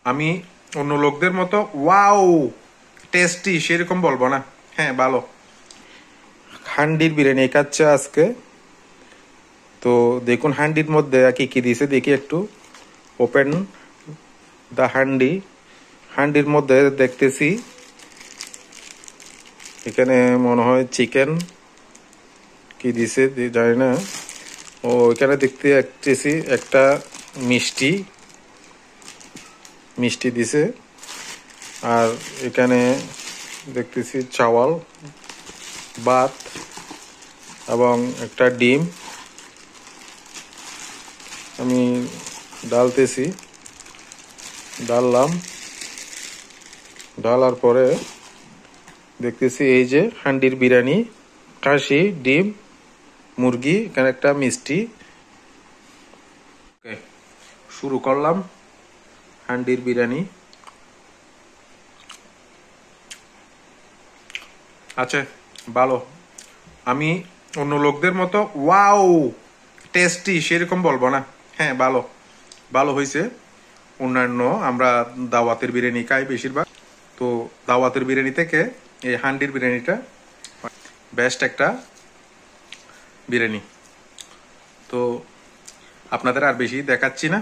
আমি অন্য লোকদের মতো ওয়াও টেস্টি সেরকম বলবো না। হ্যাঁ ভালো। হান্ডির বিরিয়ানি খাচ্ছে আজকে। তো দেখুন হান্ডির মধ্যে কি কি দিয়েছে দেখি একটু। ওপেন দা হান্ডি। হান্ডির মধ্যে দেখতেছি এখানে মনে হয় চিকেন কি দিছে জানি না। ও এখানে দেখতেছি একটা মিষ্টি মিষ্টি দিছে। আর এখানে দেখতেছি চাওয়াল ভাত এবং একটা ডিম আমি ডালতেছি। ডাললাম, ডালার পরে দেখতেছি এই যে হান্ডির বিরিয়ানি, খাসি, ডিম, মুরগি, এখানে একটা মিষ্টি। শুরু করলাম হান্ডির বিরিয়ানি। আচ্ছা ভালো। আমি অন্য লোকদের মতো ওয়াও টেস্টি সেরকম বলবো না। হ্যাঁ ভালো, ভালো হয়েছে। অন্যান্য আমরা দাওয়াতের বিরিয়ানি খাই বেশিরভাগ, তো দাওয়াতের বিরিয়ানি থেকে এই হান্ডির বিরিয়ানিটা বেস্ট একটা বিরিয়ানি। তো আপনাদের আর বেশি দেখাচ্ছি না।